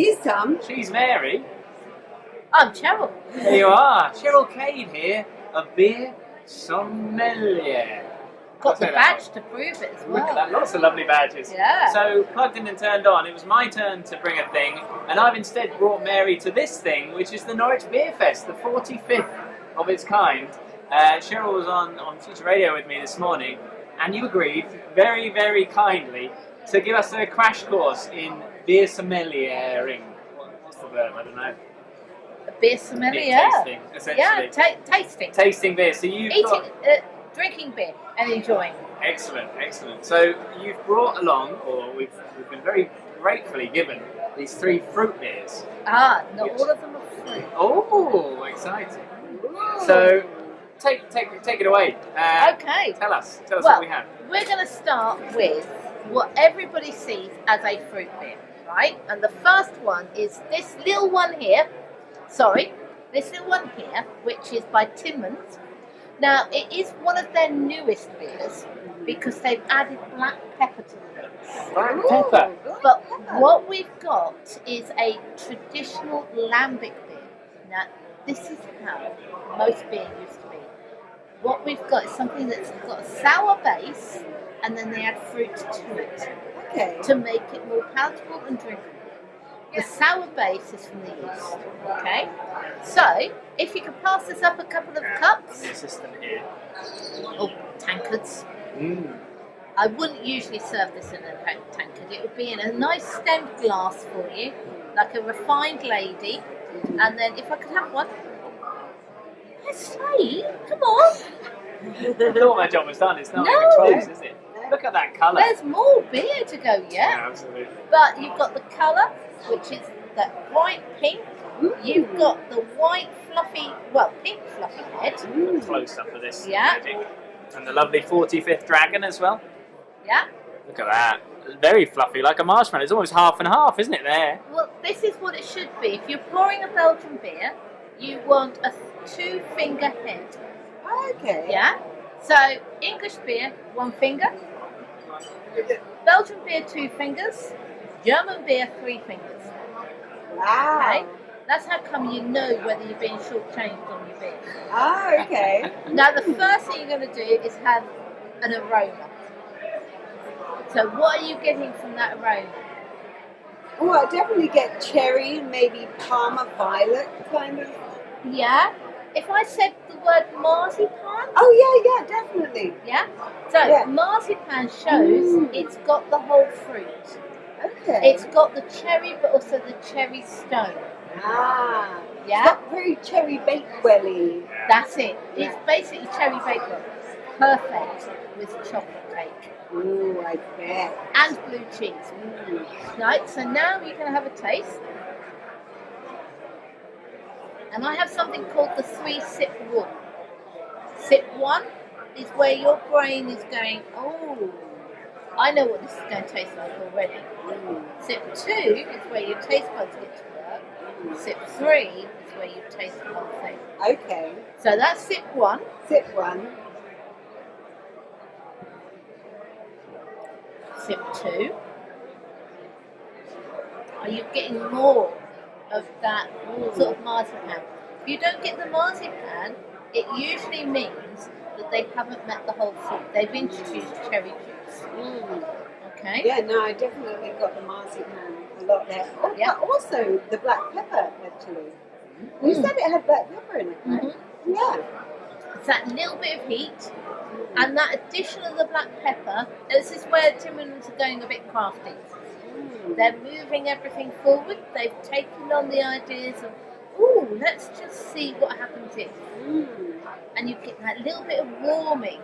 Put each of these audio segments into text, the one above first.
He's Tom. She's Mary. I'm Cheryl. There you are. Cheryl Cade here, a beer sommelier. Got the badge to prove it as well. Look at that, lots of lovely badges. Yeah. So, plugged in and turned on, it was my turn to bring a thing, and I've instead brought Mary to this thing, which is the Norwich Beer Fest, the 45th of its kind. Cheryl was on Future Radio with me this morning, and you agreed very, very kindly to give us a crash course in beer sommeliering. What's the verb? I don't know. A beer sommelier. Beer tasting, essentially. Yeah, tasting. Tasting beer. So you've Drinking beer and enjoying. Excellent, excellent. So you've brought along, or we've been very gratefully given these 3 fruit beers. Not all of them are fruit. Oh, exciting! So take it away. Okay. Tell us what we have. We're going to start with what everybody sees as a fruit beer, right? And the first one is this little one here. This little one here, which is by Timmins. Now, it is one of their newest beers because they've added black pepper to the mix. Black pepper? But what we've got is a traditional lambic beer. Now, this is how most beer used to be. What we've got is something that's got a sour base and then they add fruit to it to make it more palatable and drinkable. The sour base is from the yeast, okay? So, if you could pass this up a couple of cups. The assistant here. Oh, tankards. I wouldn't usually serve this in a tankard. It would be in a nice stemmed glass for you, like a refined lady. And then, if I could have one. Let's say, come on. I thought my job was done. It's not even close, is it? Look at that colour. There's more beer to go yet. Yeah, absolutely. But you've got the colour, which is that bright pink. You've got the white pink fluffy head. Close up for this. Yeah. Magic. And the lovely 45th dragon as well. Yeah. Look at that. Very fluffy, like a marshmallow. It's almost half and half, isn't it, there? Well, this is what it should be. If you're pouring a Belgian beer, you want a 2-finger head. Okay. Yeah? So, English beer, 1 finger. Belgian beer, 2 fingers. German beer, 3 fingers. Wow. Okay? That's how come you know whether you're being shortchanged on your beer. Okay. Now, the first thing you're going to do is have an aroma. So, what are you getting from that aroma? Oh, I definitely get cherry and maybe Parma violet kind of. Yeah? If I said the word marzipan. Oh, yeah, definitely. Yeah? So, marzipan shows it's got the whole fruit. Okay. It's got the cherry, but also the cherry stone. Yeah? Yeah? It's not very cherry bakewelly. That's it. It's basically cherry bakewell. Perfect with chocolate cake. Ooh, I bet. And blue cheese. Right, so now you're going to have a taste. And I have something called the 3-sip rule. Sip 1 is where your brain is going, oh, I know what this is going to taste like already. Sip 2 is where your taste buds get to work. Sip 3 is where you taste the whole thing. Okay. So that's sip 1. Sip 1. Sip 2. Are you getting more of that sort of marzipan? If you don't get the marzipan, it usually means that they haven't met the whole fruit. They've introduced cherry juice. Okay? Yeah, no, I definitely got the marzipan a lot there. Oh, Yeah. but also the black pepper, actually. You said it had black pepper in it, right? Yeah. It's that little bit of heat, and that addition of the black pepper. This is where Timmins are going a bit crafty. They're moving everything forward. They've taken on the ideas of, let's just see what happens here. And you get that little bit of warming.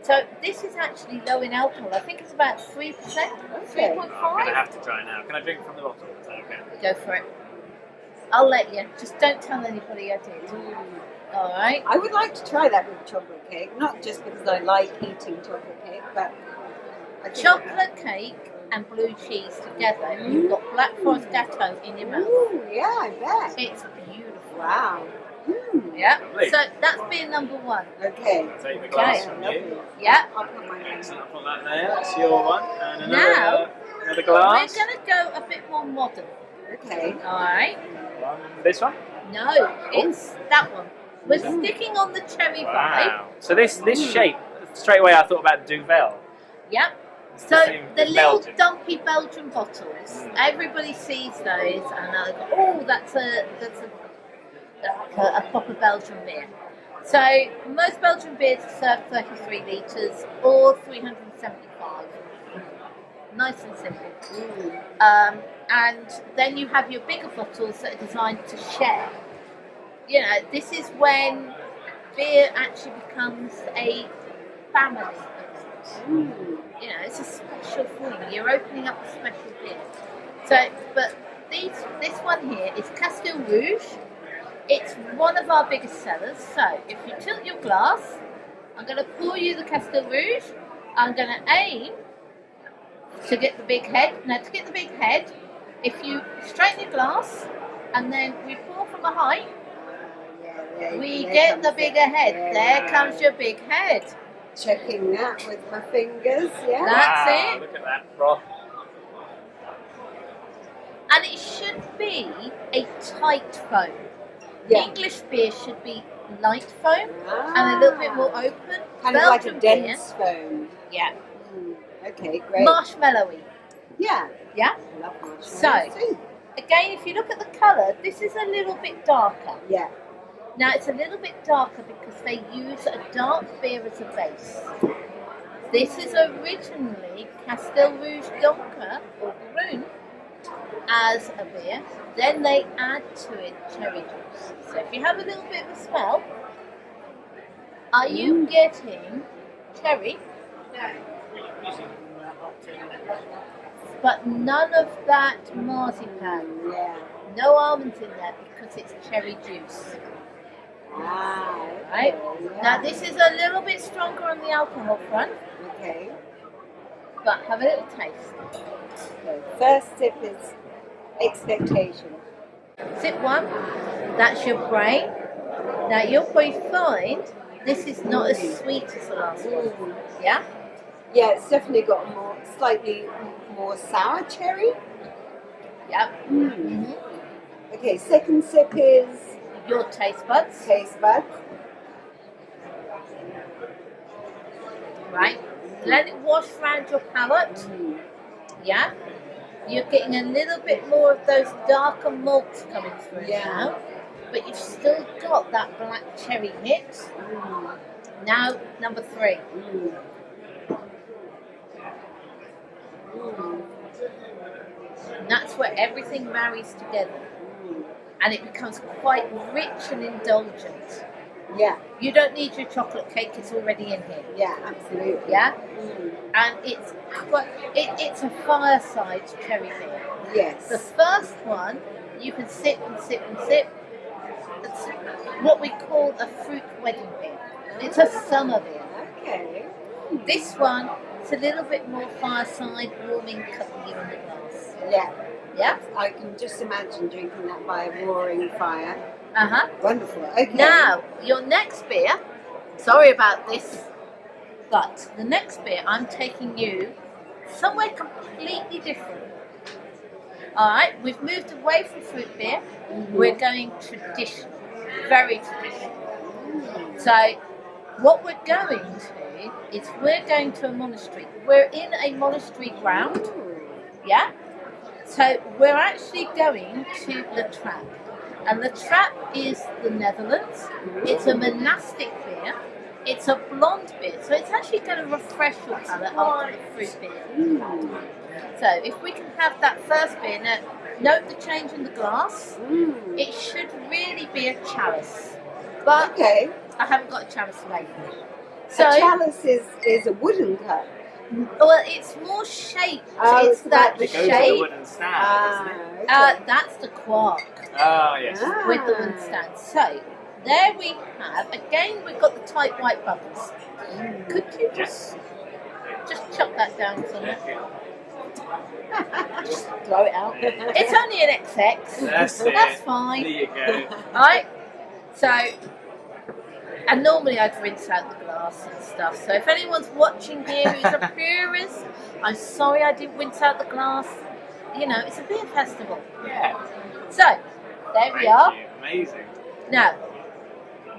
So this is actually low in alcohol. I think it's about 3%, 3.5. I'm going to have to try now. Can I drink from the bottle? Is that okay? Go for it. I'll let you. Just don't tell anybody I did. All right. I would like to try that with chocolate cake, not just because I like eating chocolate cake, but I think Chocolate cake and blue cheese together. You've got Black Forest Gatto in your mouth. Ooh, yeah, I bet. It's beautiful. Wow. Yeah. Lovely. So that's beer number 1. Okay. Take the glass Okay. from you. Yeah. I'll put mine in. Excellent. I'll put that there. That's your one. And Now, another glass. We're going to go a bit more modern. Okay. All right. This one? No, it's that one. We're sticking on the cherry vibe. Wow. So this shape, straight away I thought about Duvel. Yep. It's So same the as little Belgian. dumpy Belgian bottles, everybody sees those and they're like, oh, that's a proper Belgian beer. So most Belgian beers are served 33 litres or 375. Nice and simple. And then you have your bigger bottles that are designed to share. You know, this is when beer actually becomes a family event. You know, it's a special thing. You're opening up a special beer. So, but this one here is Castel Rouge. It's one of our biggest sellers. So, if you tilt your glass, I'm going to pour you the Castel Rouge. I'm going to aim to get the big head. Now, to get the big head, if you straighten your glass and then we pour from a height, we get the bigger head. Yeah. There comes your big head. Checking that with my fingers, yeah. That's Wow, it. look at that froth. And it should be a tight foam. Yeah. English beer should be light foam and a little bit more open. Kind of like Belgian a dense foam. beer, yeah, Okay, great. marshmallowy. Yeah. Yeah. I love marshmallows So, too. again, if you look at the colour, this is a little bit darker. Yeah. Now, it's a little bit darker because they use a dark beer as a base. This is originally Castel Rouge Donker or Brune as a beer. Then they add to it cherry juice. So if you have a little bit of a smell, are you getting cherry? But none of that marzipan. Yeah. No almonds in there because it's cherry juice. Ah, Right? yeah. Now this is a little bit stronger on the alcohol front, Okay. but have a little taste. So first sip is expectation. Sip one, that's your brain. Now you'll probably find this is not as sweet as the last one. Yeah? Yeah, it's definitely got a slightly more sour cherry. Yep. Mm. Okay, second sip is Your taste buds. taste buds. Right? Let it wash around your palate. Yeah? You're getting a little bit more of those darker malts coming through now. But you've still got that black cherry hit. Now, number three. And that's where everything marries together. And it becomes quite rich and indulgent. Yeah, You don't need your chocolate cake, it's already in here. yeah, absolutely. Yeah? And it's it's a fireside cherry beer. Yes. The first one, you can sip and sip and sip. It's what we call a fruit wedding beer. It's a summer beer. Okay. This one, it's a little bit more fireside, warming, cupping you in the glass. Yeah. Yeah? I can just imagine drinking that by a roaring fire. Uh-huh. Wonderful. Okay. Now, your next beer, sorry about this, but the next beer, I'm taking you somewhere completely different. Alright, we've moved away from fruit beer. We're going traditional, very traditional. So, what we're going to is we're going to a monastery. We're in a monastery ground, yeah? So, we're actually going to the Trap. And the Trap is the Netherlands. It's a monastic beer. It's a blonde beer, so it's actually going to refresh your palate after the fruit beer. So if we can have that first beer, now note the change in the glass. It should really be a chalice, but Okay. I haven't got a chalice later. So So, a chalice is a wooden cup. well, it's more shaped. Oh, it's it's that like the It goes to the shape. wooden stand, doesn't it? Okay. That's the quark. Oh, yes. With the wooden stand. So there we have, again we've got the tight white bubbles. Could you just chuck that down somewhere? Just throw it out. It's only an XX. That's it. That's fine. There you go. Alright? So, and normally I'd rinse out the glass and stuff. So if anyone's watching here who's a purist, I'm sorry I didn't rinse out the glass. you know, it's a beer festival. Yeah. So, there we are. Thank you. Amazing. Now,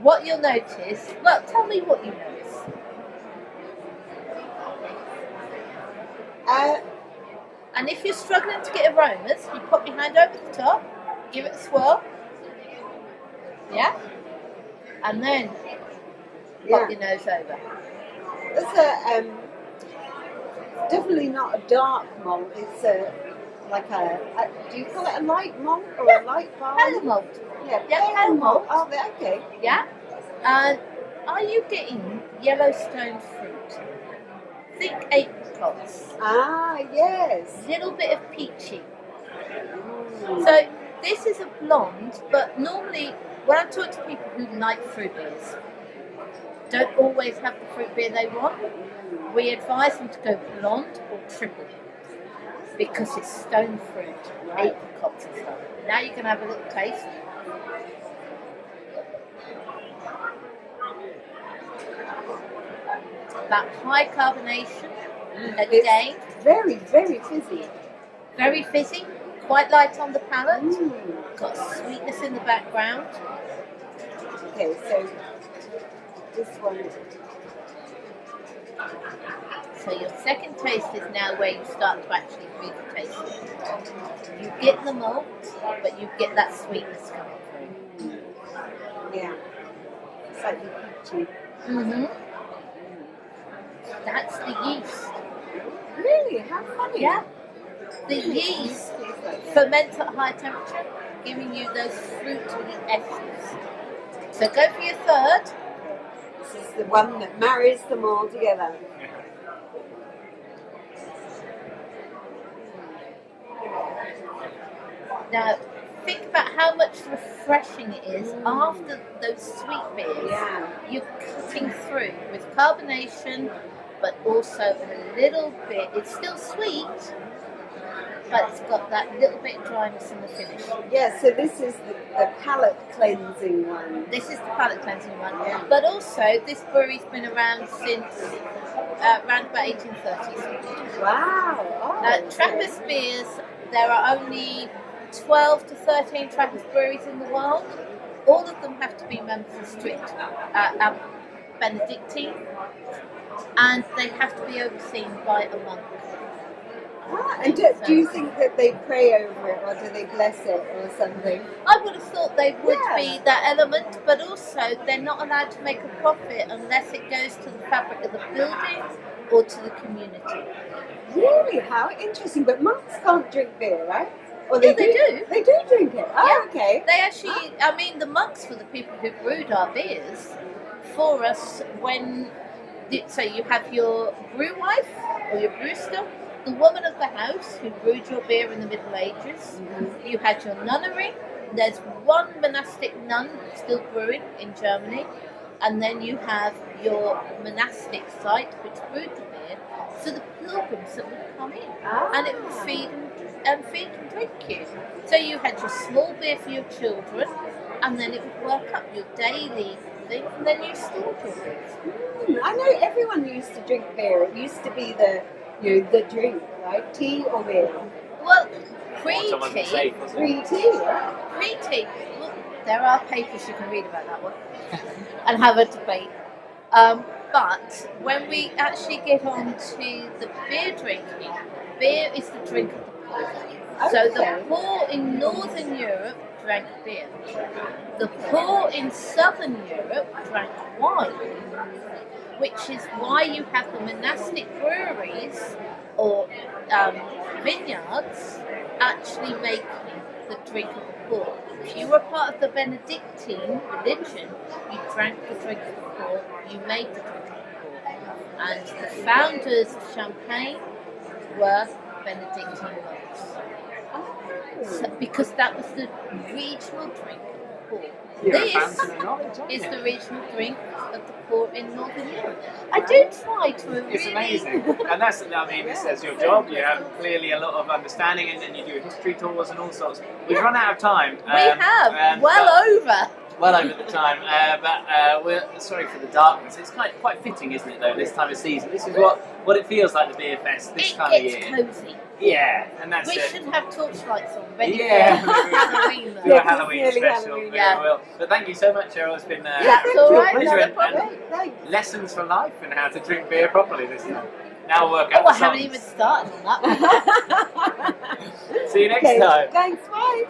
what you'll notice, well, tell me what you notice. And if you're struggling to get aromas, you pop your hand over the top, give it a swirl. Yeah? And then pop your nose over. It's a definitely not a dark malt. It's do you call it a light malt or a light bar? Pale malt. Yeah, pale malt. Oh, okay. Yeah? And are you getting Yellowstone fruit? Think apricots. Ah, yes. Little bit of peachy. So this is a blonde, but normally when I talk to people who like fruit beers, don't always have the fruit beer they want, we advise them to go blonde or triple because it's stone fruit, apricots and stuff. Now you can have a little taste. That high carbonation, again. Very, very fizzy. Very fizzy, quite light on the palate, got sweetness in the background. Okay, so this one. So your second taste is now where you start to actually really taste it. You get the malt, but you get that sweetness coming through. Yeah. Slightly peachy. Mm-hmm. That's the yeast. Really? How funny. Yeah. The yeast ferments at high temperature, giving you those fruity essence. So go for your third. This is the one that marries them all together. Now, think about how much refreshing it is after those sweet beers. Yeah. You're cutting through with carbonation, but also a little bit, it's still sweet, but it's got that little bit of dryness in the finish. Yeah, so this is the palate cleansing one. This is the palate cleansing one. Yeah. But also, this brewery's been around since around about 1830s. Wow. Oh, Now, okay. Trappist beers, there are only 12 to 13 Trappist breweries in the world. All of them have to be members of strict Benedictine, and they have to be overseen by a monk. Ah, and do you think that they pray over it, or do they bless it, or something? I would have thought they would be that element, but also they're not allowed to make a profit unless it goes to the fabric of the building or to the community. Really? How interesting. But monks can't drink beer, right? Or Yeah, they do. They do drink it. Oh, Yeah. okay. They actually, I mean, the monks were the people who brewed our beers for us so you have your brew wife or your brewster, the woman of the house who brewed your beer in the Middle Ages. You had your nunnery. There's one monastic nun still brewing in Germany. And then you have your monastic site which brewed the beer. So the pilgrims that would come in and it would feed and drink you. So you had your small beer for your children, and then it would work up your daily thing, and then you stored your beers. I know everyone used to drink beer. It used to be the drink, right? Tea or beer? Well, Water wasn't safe, was it? Pre-tea, yeah. pre-tea. Well, there are papers you can read about that one and have a debate. But when we actually get on to the beer drinking, beer is the drink of the poor. So the poor in Northern Europe drank beer. The poor in Southern Europe drank wine, which is why you have the monastic breweries or vineyards actually making the drink of the poor. If you were part of the Benedictine religion, you drank the drink of the poor, you made the drink of the poor. And the founders of Champagne were Benedictine monks. So, because that was the regional drink of the poor. This is the regional drink of the poor in Northern Europe. I do try to It's amazing, and that's, I mean, it's your job. You have clearly a lot of understanding, and you do history tours and all sorts. We've run out of time. We have well over. well over the time, but we're sorry for the darkness. It's quite fitting, isn't it, though, this time of season? This is what it feels like, the beer fest this time of year. It gets cosy. Yeah, and that's We it. should have torchlights on ready Yeah, for Halloween. do though. a Halloween Nearly special. Halloween, We yeah. will. But thank you so much, Cheryl. It's been That's a all right, pleasure not a and problem. Thanks. lessons for life and how to drink beer properly this time. Now we'll work out Oh, I the haven't songs. even started on that. See you next Okay, time. thanks, bye.